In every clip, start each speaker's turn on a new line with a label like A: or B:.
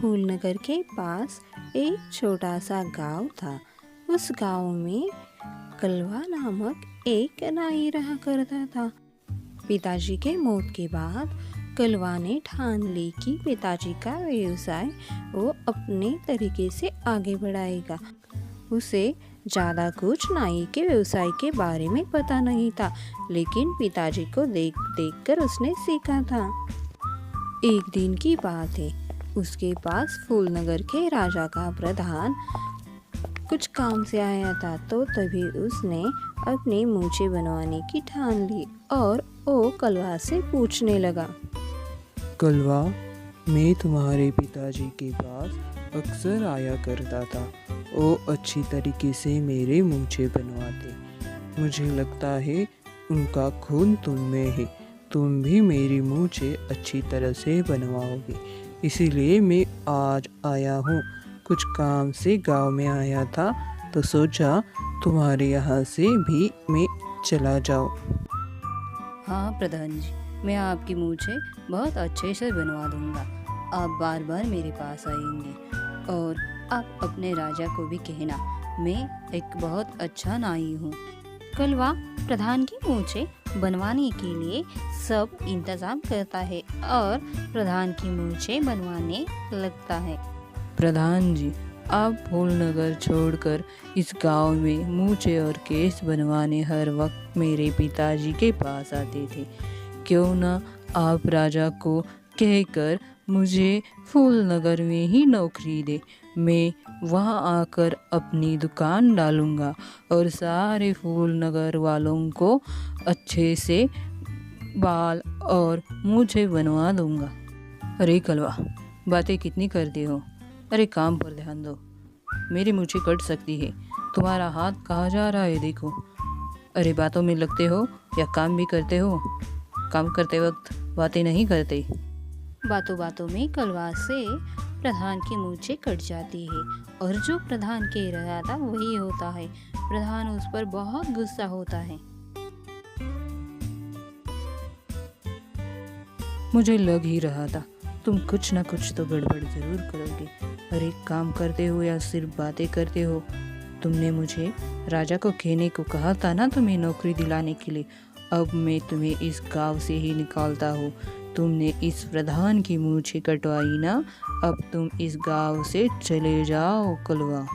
A: फूलनगर के पास एक छोटा सा गांव था। उस गांव में कलवा नामक एक नाई रहा करता था। पिताजी के मौत के बाद कलवा ने ठान ली कि पिताजी का व्यवसाय वो अपने तरीके से आगे बढ़ाएगा। उसे ज़्यादा कुछ नाई के व्यवसाय के बारे में पता नहीं था, लेकिन पिताजी को देख देख कर उसने सीखा था। एक दिन की बात है, उसके पास फूलनगर के राजा का प्रधान कुछ काम से आया था, तो तभी उसने अपनी मूछें बनवाने की ठान ली और वो कलवा से पूछने लगा।
B: कलवा, मैं तुम्हारे पिताजी के पास अक्सर आया करता था। वो अच्छी तरीके से मेरे मूछें बनवाते। मुझे लगता है उनका खून तुम में है। तुम भी मेरी मूछें अच्छी तरह से बनवाओगे, इसीलिए मैं आज आया हूँ। कुछ काम से गांव में आया था, तो सोचा तुम्हारे यहाँ से भी मैं चला जाऊँ।
C: हाँ प्रधान जी, मैं आपकी मूछें बहुत अच्छे से बनवा दूंगा। आप बार बार मेरे पास आएंगे और आप अपने राजा को भी कहना मैं एक बहुत अच्छा नाई हूँ।
A: कलवा प्रधान की मूछें बनवाने के लिए सब इंतजाम करता है और प्रधान की मूछें बनवाने लगता है।
C: प्रधान जी, आप फूलनगर छोड़कर इस गांव में मूछें और केस बनवाने हर वक्त मेरे पिताजी के पास आते थे। क्यों ना आप राजा को कहकर मुझे फूलनगर में ही नौकरी दे। मैं वहां आकर अपनी दुकान डालूंगा और सारे फूलनगर वालों को अच्छे से बाल और मूछें बनवा दूंगा। अरे कलवा, बातें कितनी करते हो? अरे काम पर ध्यान दो, मेरी मूछें कट सकती है। तुम्हारा हाथ कहाँ जा रहा है देखो। अरे बातों में लगते हो या काम भी करते हो? काम करते वक्त बातें नहीं करते।
A: बातों बातों में कलवा से प्रधान की मूछें कट जाती है और जो प्रधान कह रहा था वही होता है। प्रधान उस पर बहुत गुस्सा होता है।
C: मुझे लग ही रहा था तुम कुछ ना कुछ तो गड़बड़ जरूर करोगे। अरे काम करते हो या सिर्फ बातें करते हो? तुमने मुझे राजा को कहने को कहा था ना तुम्हें नौकरी दिलाने के लिए। अब मैं तुम्हें इस गांव से ही निकालता हूँ। तुमने इस प्रधान की मूछें कटवाई ना, अब तुम इस गांव से चले जाओ कलवा।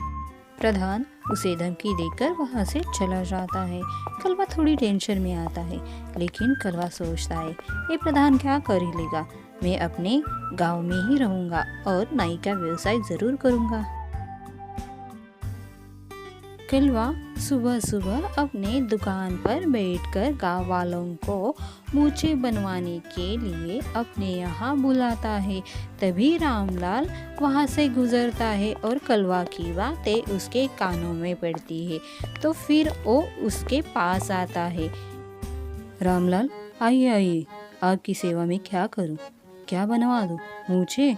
A: प्रधान उसे धमकी देकर वहां से चला जाता है। कलवा थोड़ी टेंशन में आता है, लेकिन कलवा सोचता है ये प्रधान क्या कर ही लेगा। मैं अपने गांव में ही रहूंगा और नाई का व्यवसाय जरूर करूंगा। कलवा सुबह सुबह अपने दुकान पर बैठकर गांव वालों को मूछें बनवाने के लिए अपने यहाँ बुलाता है। तभी रामलाल वहाँ से गुजरता है और कलवा की बातें उसके कानों में पड़ती है, तो फिर वो उसके पास आता है।
C: रामलाल, आइए आइए, आपकी सेवा में क्या करूं? क्या बनवा दूं? मूछें?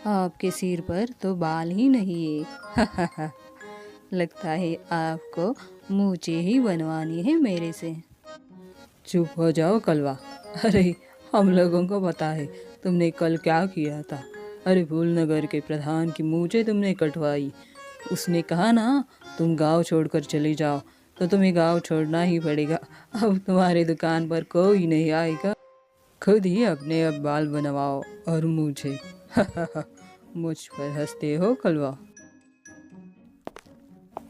C: आपके सिर पर तो बाल ही नहीं है। लगता है आपको मूछें ही बनवानी है मेरे से। चुप हो जाओ कलवा। अरे हम लोगों को पता है तुमने कल क्या किया था। अरे फूलनगर के प्रधान की मूछें तुमने कटवाई। उसने कहा ना तुम गांव छोड़कर चले जाओ, तो तुम्हें गांव छोड़ना ही पड़ेगा। अब तुम्हारी दुकान पर कोई नहीं आएगा। खुद ही अपने अब बाल बनवाओ और मूछें। मुझ पर हंसते हो कलवा?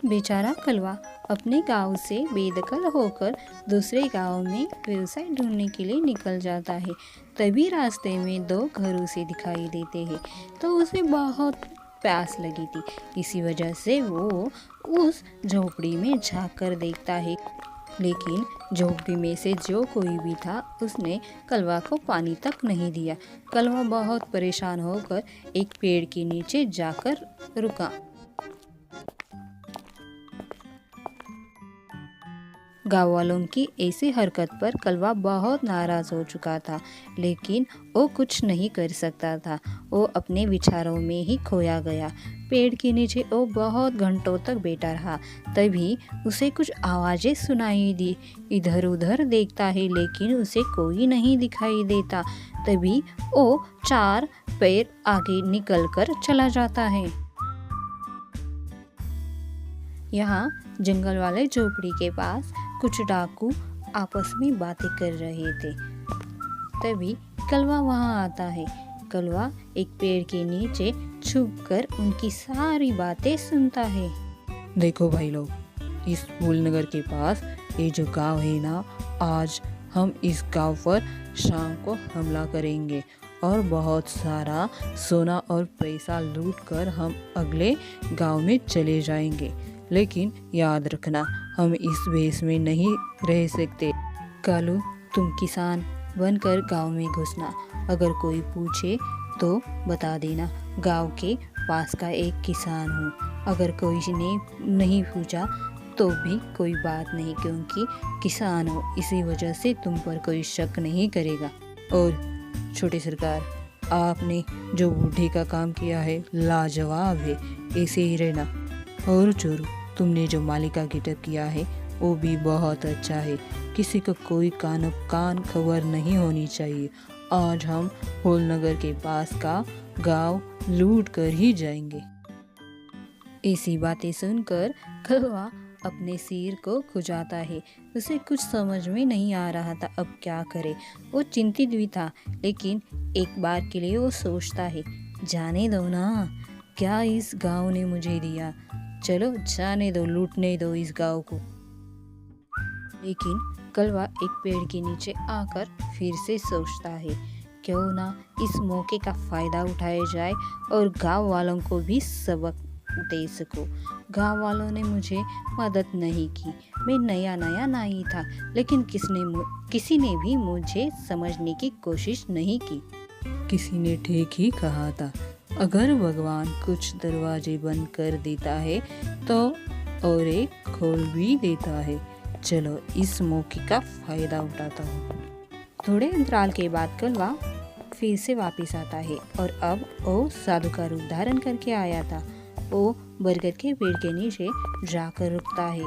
A: बेचारा कलवा अपने गांव से बेदखल होकर दूसरे गांव में व्यवसाय ढूंढने के लिए निकल जाता है। तभी रास्ते में दो घर उसे दिखाई देते हैं, तो उसे बहुत प्यास लगी थी। इसी वजह से वो उस झोपड़ी में झांक कर देखता है, लेकिन झोपड़ी में से जो कोई भी था उसने कलवा को पानी तक नहीं दिया। कलवा बहुत परेशान होकर एक पेड़ के नीचे जाकर रुका। गाँव वालों की ऐसी हरकत पर कलवा बहुत नाराज़ हो चुका था, लेकिन वो कुछ नहीं कर सकता था। वो अपने विचारों में ही खोया गया। पेड़ के नीचे वो बहुत घंटों तक बैठा रहा। तभी उसे कुछ आवाज़ें सुनाई दी। इधर उधर देखता है लेकिन उसे कोई नहीं दिखाई देता। तभी वो 4 पैर आगे निकलकर चला जाता है। यहाँ जंगल वाले झोपड़ी के पास कुछ डाकू आपस में बातें कर रहे थे। तभी कलवा वहाँ आता है। कलवा एक पेड़ के नीचे छुपकर उनकी सारी बातें सुनता है।
C: देखो भाई लोग, इस फूलनगर के पास ये जो गांव है ना, आज हम इस गांव पर शाम को हमला करेंगे और बहुत सारा सोना और पैसा लूट कर हम अगले गांव में चले जाएंगे। लेकिन याद रखना, हम इस भेष में नहीं रह सकते। कालू, तुम किसान बनकर गांव में घुसना। अगर कोई पूछे तो बता देना गांव के पास का एक किसान हूँ। अगर कोई ने नहीं पूछा तो भी कोई बात नहीं, क्योंकि किसान हो इसी वजह से तुम पर कोई शक नहीं करेगा। और छोटे सरकार, आपने जो बूढ़े का काम किया है लाजवाब है, ऐसे ही रहना। और चोरू, तुमने जो मालिका गिटअप किया है वो भी बहुत अच्छा है। किसी को कोई कान खबर नहीं होनी चाहिए। आज हम फूलनगर के पास का गांव लूट कर ही जाएंगे।
A: ऐसी बातें सुनकर कलवा अपने सिर को खुजाता है। उसे कुछ समझ में नहीं आ रहा था अब क्या करे। वो चिंतित भी था, लेकिन एक बार के लिए वो सोचता है, जाने दो ना, क्या इस गांव ने मुझे दिया, चलो जाने दो, लूटने दो इस गांव को। लेकिन कलवा एक पेड़ के नीचे आकर फिर से सोचता है, क्यों ना इस मौके का फ़ायदा उठाया जाए और गांव वालों को भी सबक दे सकूं। गांव वालों ने मुझे मदद नहीं की, मैं नया नाई था, लेकिन किसी ने भी मुझे समझने की कोशिश नहीं की।
C: किसी ने ठीक ही कहा था, अगर भगवान कुछ दरवाजे बंद कर देता है तो और एक खोल भी देता है। चलो इस मौके का फ़ायदा उठाता हूँ।
A: थोड़े अंतराल के बाद कलवा फिर से वापस आता है और अब वो साधु का रूप धारण करके आया था। वो बरगद के पेड़ के नीचे जाकर रुकता है।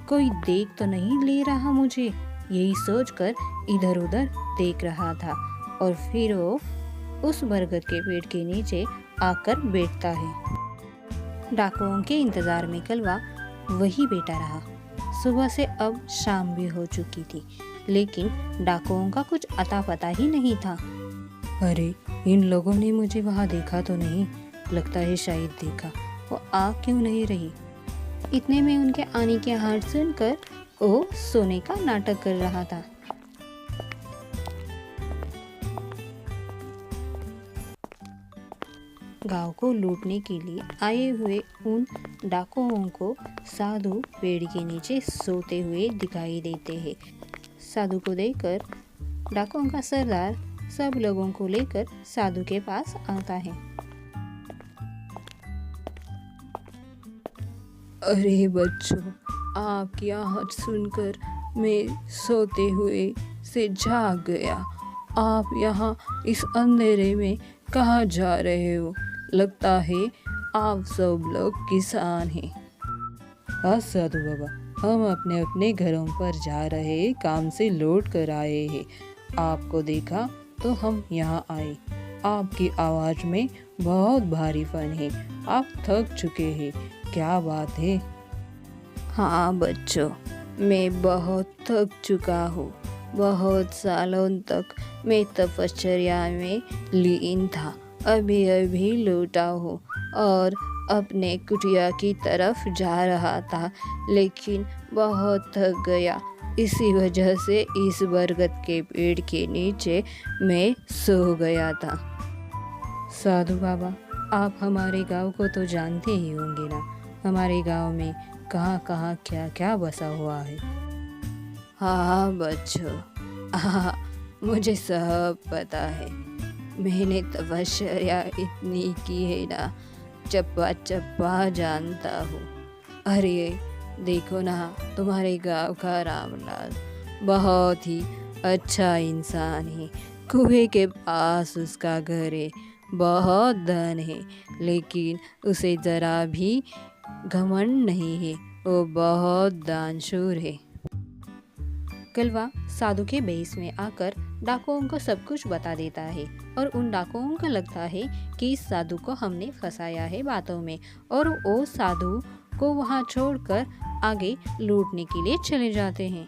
A: कोई देख तो नहीं ले रहा मुझे, यही सोचकर इधर उधर देख रहा था। और फिर वो उस बरगद के पेड़ के नीचे आकर बैठता है। डाकुओं के इंतजार में कलवा वही बैठा रहा। सुबह से अब शाम भी हो चुकी थी, लेकिन डाकुओं का कुछ अता पता ही नहीं था।
C: अरे, इन लोगों ने मुझे वहाँ देखा तो नहीं? लगता है शायद देखा।
A: वो आ क्यों नहीं रही? इतने में उनके आने की आहट सुनकर वो सोने का नाटक कर रहा था। गांव को लूटने के लिए आए हुए उन डाकुओं को साधु पेड़ के नीचे सोते हुए दिखाई देते हैं। साधु को देखकर डाकुओं का सरदार सब लोगों को लेकर साधु के पास आता है।
C: अरे बच्चों, आपकी आहट सुनकर मैं सोते हुए से जाग गया। आप यहाँ इस अंधेरे में कहाँ जा रहे हो? लगता है आप सब लोग किसान हैं। हाँ साधु बाबा, हम अपने अपने घरों पर जा रहे काम से लौट कर आए हैं। आपको देखा तो हम यहाँ आए। आपकी आवाज़ में बहुत भारीपन है, आप थक चुके हैं, क्या बात है?
A: हाँ बच्चों, मैं बहुत थक चुका हूँ। बहुत सालों तक मैं तपश्चर्या में लीन था। अभी अभी लौटा हूँ और अपने कुटिया की तरफ जा रहा था, लेकिन बहुत थक गया। इसी वजह से इस बरगद के पेड़ के नीचे मैं सो गया था।
C: साधु बाबा, आप हमारे गांव को तो जानते ही होंगे ना? हमारे गांव में कहाँ कहाँ क्या क्या बसा हुआ है।
A: हाँ बच्चों, मुझे सब पता है। मैंने तपश्चर्या इतनी की है ना, चप्पा चप्पा जानता हूँ। अरे देखो ना, तुम्हारे गांव का रामलाल बहुत ही अच्छा इंसान है। कुएं के पास उसका घर है, बहुत धन है, लेकिन उसे जरा भी घमंड नहीं है। वो बहुत दानशूर है। कलवा साधु के भेष में आकर डाकुओं को सब कुछ बता देता है और उन डाकुओं को लगता है कि इस साधु को हमने फंसाया है बातों में, और वो साधु को वहां छोड़कर आगे लूटने के लिए चले जाते हैं।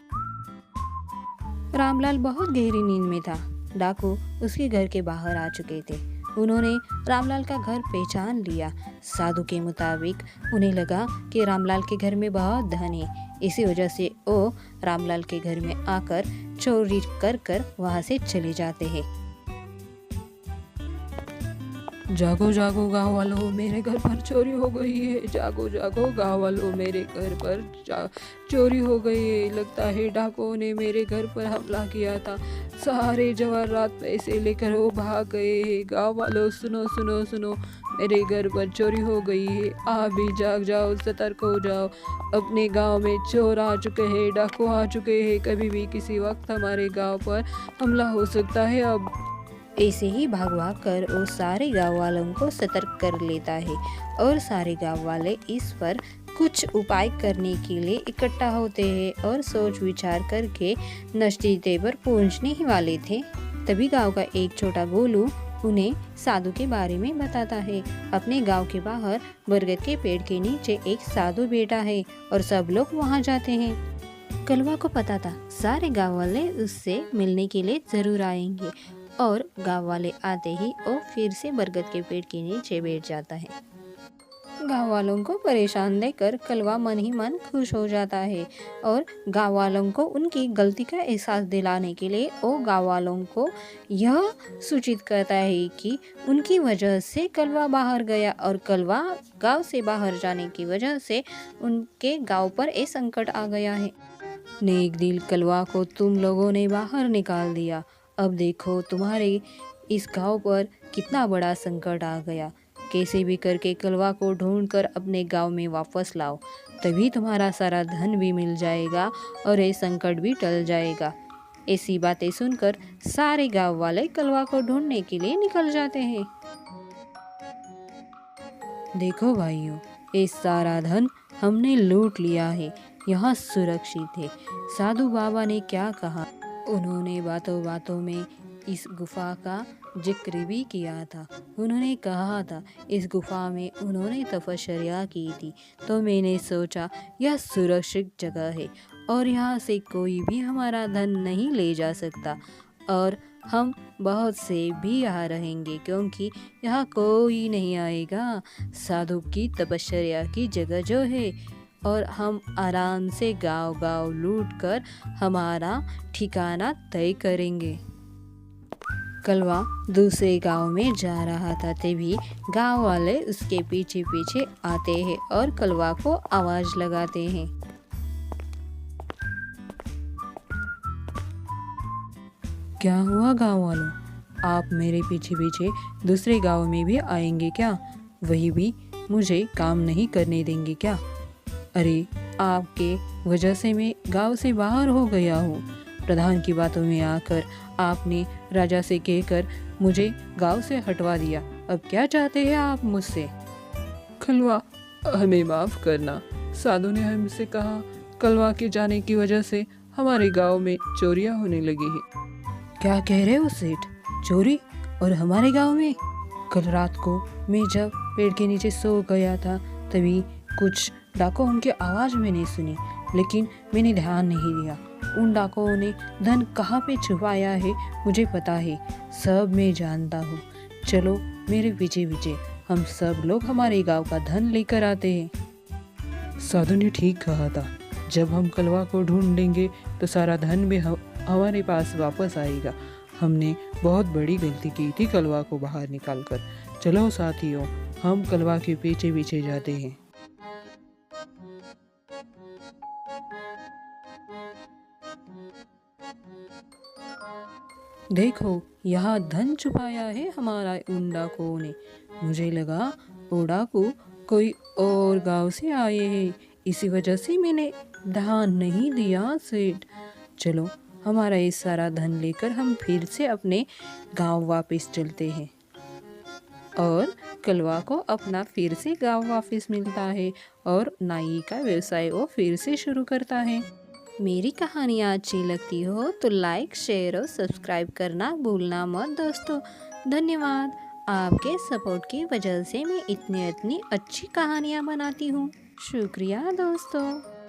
A: रामलाल बहुत गहरी नींद में था। डाकू उसके घर के बाहर आ चुके थे। उन्होंने रामलाल का घर पहचान लिया। साधु के मुताबिक उन्हें लगा कि रामलाल के घर में बहुत धन है, इसी वजह से वो रामलाल के घर में आकर चोरी कर कर वहां से चले जाते हैं।
C: जागो जागो गांव वालों, मेरे घर पर चोरी हो गई है। जागो जागो गांव वालों, मेरे घर पर चोरी हो गई है। लगता है डाकुओं ने मेरे घर पर हमला किया था। सारे जवाहरात पैसे लेकर वो भाग गए हैं। गांव वालों सुनो सुनो सुनो, मेरे घर पर चोरी हो गई है। आप भी जाग जाओ, सतर्क हो जाओ। अपने गांव में चोर आ चुके हैं, डाकू आ चुके हैं। कभी भी किसी वक्त हमारे गांव पर हमला हो सकता है। अब
A: ऐसे ही भाग भाग कर वो सारे गांव वालों को सतर्क कर लेता है और सारे गांव वाले इस पर कुछ उपाय करने के लिए इकट्ठा होते हैं और सोच विचार करके नतीजे पर पहुंचने ही वाले थे। तभी गांव का एक छोटा गोलू उन्हें साधु के बारे में बताता है। अपने गांव के बाहर बरगद के पेड़ के नीचे एक साधु बैठा है और सब लोग वहां जाते हैं। कलवा को पता था सारे गांव वाले उससे मिलने के लिए जरूर आएंगे, और गांव वाले आते ही वो फिर से बरगद के पेड़ के नीचे बैठ जाता है। गांव वालों को परेशान देखकर कलवा मन ही मन खुश हो जाता है और गांव वालों को उनकी गलती का एहसास दिलाने के लिए वो गांव वालों को यह सूचित करता है कि उनकी वजह से कलवा बाहर गया और कलवा गांव से बाहर जाने की वजह से उनके गांव पर एक संकट आ गया है। नेक दिल कलवा को तुम लोगों ने बाहर निकाल दिया। अब देखो तुम्हारे इस गांव पर कितना बड़ा संकट आ गया। कैसे भी करके कलवा को ढूंढकर अपने गांव में वापस लाओ, तभी तुम्हारा सारा धन भी मिल जाएगा और ये संकट भी टल जाएगा। ऐसी बातें सुनकर सारे गांव वाले कलवा को ढूंढने के लिए निकल जाते हैं। देखो भाइयों, ये सारा धन हमने लूट लिया है, यहाँ सुरक्षित है। साधु बाबा ने क्या कहा, उन्होंने बातों बातों में इस गुफा का जिक्र भी किया था। उन्होंने कहा था इस गुफा में उन्होंने तपस्या की थी, तो मैंने सोचा यह सुरक्षित जगह है और यहाँ से कोई भी हमारा धन नहीं ले जा सकता और हम बहुत से भी यहाँ रहेंगे, क्योंकि यहाँ कोई नहीं आएगा। साधु की तपस्या की जगह जो है, और हम आराम से गांव गांव लूट कर हमारा ठिकाना तय करेंगे। कलवा दूसरे गांव में जा रहा था, तभी गांव वाले उसके पीछे पीछे आते हैं और कलवा को आवाज लगाते हैं।
C: क्या हुआ गांव वालों, आप मेरे पीछे पीछे दूसरे गांव में भी आएंगे क्या? वही भी मुझे काम नहीं करने देंगे क्या? अरे आपके वजह से मैं गांव से बाहर हो गया हूँ। प्रधान की बातों में आकर आपने राजा से कहकर मुझे गांव से हटवा दिया। अब क्या चाहते हैं आप मुझसे?
B: कलवा, हमें माफ करना। साधु ने हमसे कहा कलवा के जाने की वजह से हमारे गांव में चोरियां होने लगी है।
C: क्या कह रहे हो सेठ? चोरी? और हमारे गांव में? कल रात को मैं जब पेड़ के नीचे सो गया था, तभी कुछ डाकुओं की आवाज़ मैंने सुनी, लेकिन मैंने ध्यान नहीं दिया। उन डाकुओं ने धन कहाँ पे छुपाया है मुझे पता है, सब मैं जानता हूँ। चलो मेरे पीछे पीछे, हम सब लोग हमारे गांव का धन लेकर आते हैं।
B: साधु ने ठीक कहा था, जब हम कलवा को ढूंढ लेंगे तो सारा धन भी हमारे पास वापस आएगा। हमने बहुत बड़ी गलती की थी कलवा को बाहर निकालकर। चलो साथियों, हम कलवा के पीछे पीछे जाते हैं।
C: देखो यहाँ धन छुपाया है हमारा उन डाकुओं ने। मुझे लगा वो डाकू कोई और गांव से आए हैं, इसी वजह से मैंने ध्यान नहीं दिया सेठ। चलो हमारा ये सारा धन लेकर हम फिर से अपने गांव वापस चलते हैं। और कलवा को अपना फिर से गांव वापस मिलता है और नाई का व्यवसाय वो फिर से शुरू करता है।
A: मेरी कहानियाँ अच्छी लगती हो तो लाइक, शेयर और सब्सक्राइब करना भूलना मत दोस्तों। धन्यवाद। आपके सपोर्ट की वजह से मैं इतनी अच्छी कहानियाँ बनाती हूँ। शुक्रिया दोस्तों।